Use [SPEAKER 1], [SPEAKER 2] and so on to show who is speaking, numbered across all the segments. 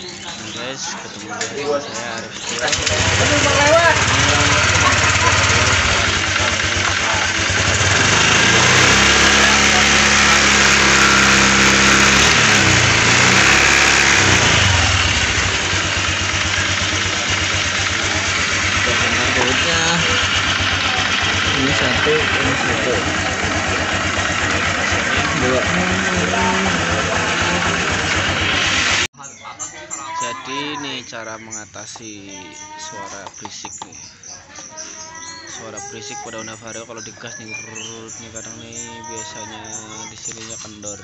[SPEAKER 1] Nah guys, ketemu lagi saya Arif Kuat. Bautnya ini satu, ini satu, dua. Jadi ini cara mengatasi suara berisik nih. Suara berisik pada Honda Vario kalau digas nih, nih kadang nih biasanya di sininya kendor.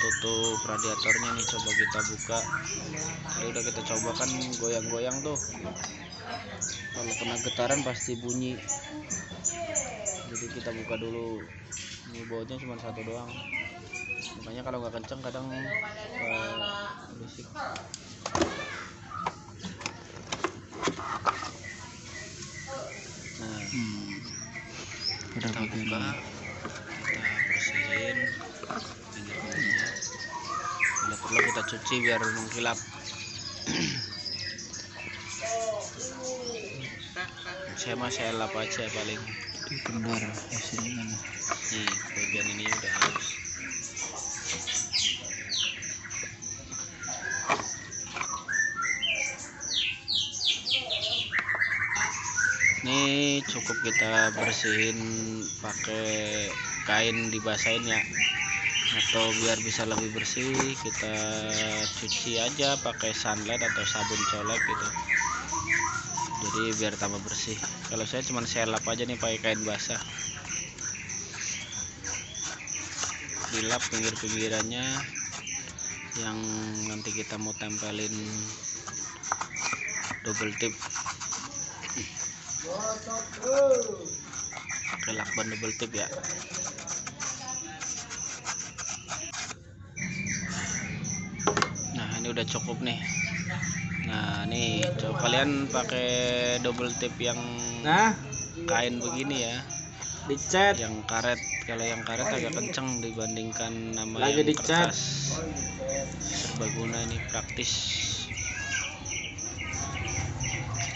[SPEAKER 1] Tutup radiatornya nih, coba kita buka. Tadi udah kita coba kan goyang-goyang tuh. Kalau kena getaran pasti bunyi. Jadi kita buka dulu. Ini bautnya cuma satu doang. Makanya kalau nggak kenceng kadang berisik. Nah, kita buka, kita bersihin pinggir-pinggirnya. Bila perlu kita cuci biar mengkilap. Saya lap aja paling. Kendor mesinnya. Nih, bagian ini udah halus. Ini cukup kita bersihin pakai kain dibasahin ya, atau biar bisa lebih bersih kita cuci aja pakai sunlight atau sabun colek gitu, jadi biar tambah bersih. Kalau saya cuman lap aja nih pakai kain basah, dilap pinggir-pinggirannya yang nanti kita mau tempelin double tip pakai lakban double tip ya. Nah ini udah cukup nih. Nah nih coba kalian pakai double tip yang kain begini ya, dicat yang karet. Kalau yang karet agak kenceng dibandingkan nama lagi yang kertas. Serbaguna ini praktis.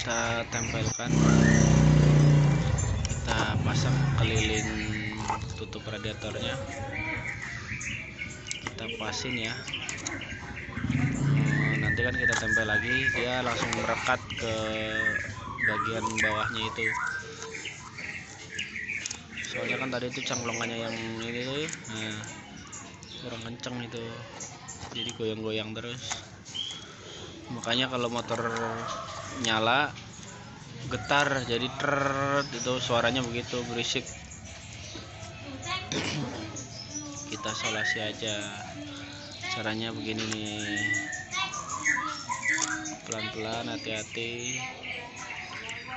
[SPEAKER 1] Kita tempelkan, kita pasang keliling tutup radiatornya, kita pasin ya. Nanti kan kita tempel lagi, dia langsung merekat ke bagian bawahnya itu. Soalnya kan tadi itu cangklongannya yang ini tuh, nah kurang kenceng itu, jadi goyang-goyang terus. Makanya kalau motor nyala getar, jadi itu suaranya begitu berisik. Kita solasi aja, caranya begini nih, pelan-pelan, hati-hati,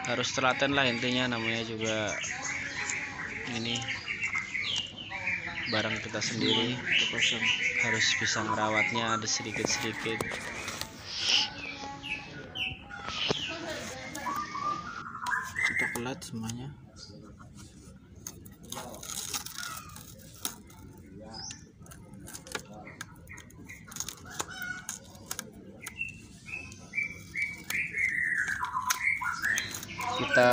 [SPEAKER 1] harus telaten lah intinya. Namanya juga ini barang kita sendiri, harus bisa merawatnya ada sedikit-sedikit. Kita pelat semuanya. Kita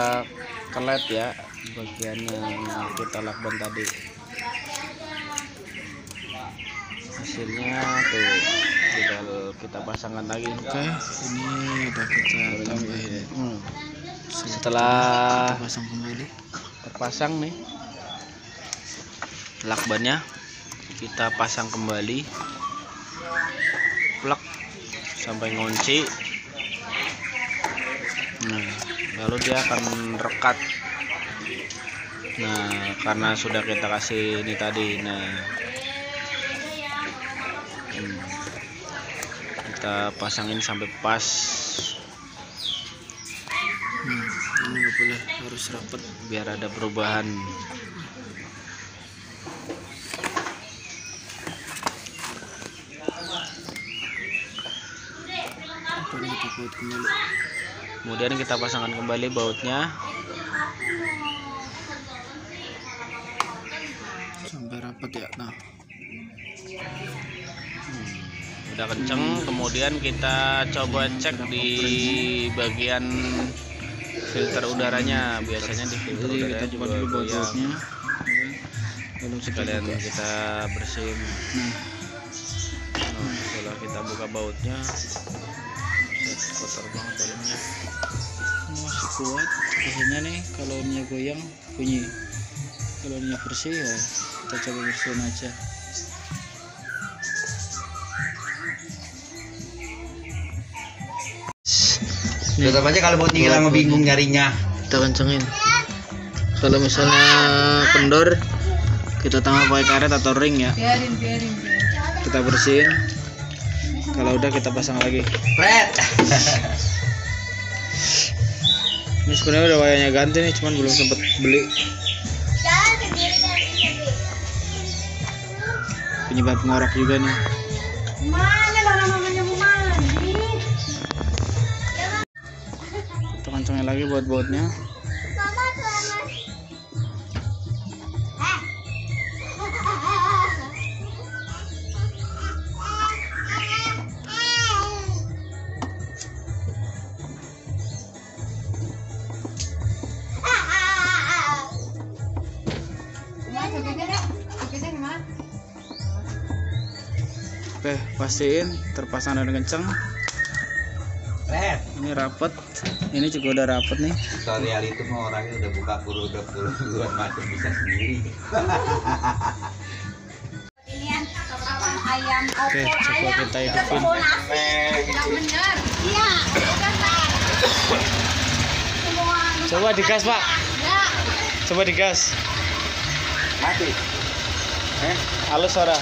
[SPEAKER 1] kelet ya bagian yang kita lakban tadi. Hasilnya tuh tinggal kita pasangkan lagi. Oke, ini udah kita tambahin. Setelah pasang kembali, terpasang nih lakbannya, kita pasang kembali, plek sampai ngunci. Nah, lalu dia akan rekat. Nah, karena sudah kita kasih ini tadi, nah kita pasangin sampai pas. Ini nggak boleh, harus rapat biar ada perubahan. Kemudian kita pasangkan kembali bautnya sampai rapat ya. Nah, udah kenceng. Kemudian kita coba cek di bagian filter udaranya. Biasanya di filter udaranya juga goyang.
[SPEAKER 2] Lalu
[SPEAKER 1] Sekalian kita bersihin. Nah, setelah kita buka bautnya, kotor banget dalamnya.
[SPEAKER 2] masih kuat. Biasanya nih kalau ini goyang bunyi, kalau ini bersih ya kita coba bersihin aja.
[SPEAKER 3] Tetap aja kalau mau tinggal lama bingung nyarinya.
[SPEAKER 2] Kita kencengin. Kalau misalnya kendor, kita tambah pakai karet atau ring ya. Biarin. Kita bersihin. Kalau udah kita pasang lagi.
[SPEAKER 3] Fred.
[SPEAKER 2] Ini sebenarnya udah wayarnya ganti nih, cuman belum sempet beli. Penyebab ngorok juga nih.
[SPEAKER 4] Mana orang mamanya mau mandi?
[SPEAKER 2] Kita kencengin lagi buat bautnya.
[SPEAKER 4] Mama selamat.
[SPEAKER 2] Oke, pastiin terpasang dengan kenceng.
[SPEAKER 3] Fred.
[SPEAKER 2] Ini rapet, ini juga udah rapet nih.
[SPEAKER 3] Tutorial itu mah orangnya udah buka puluhan macam bisa sendiri.
[SPEAKER 4] Inian ayam
[SPEAKER 2] Oke, coba kita hidupin.
[SPEAKER 4] Tidak benar. Iya, udah Pak. Semua
[SPEAKER 2] Coba digas, Pak.
[SPEAKER 4] ya.
[SPEAKER 2] Coba digas.
[SPEAKER 3] Mati.
[SPEAKER 2] Halus suara.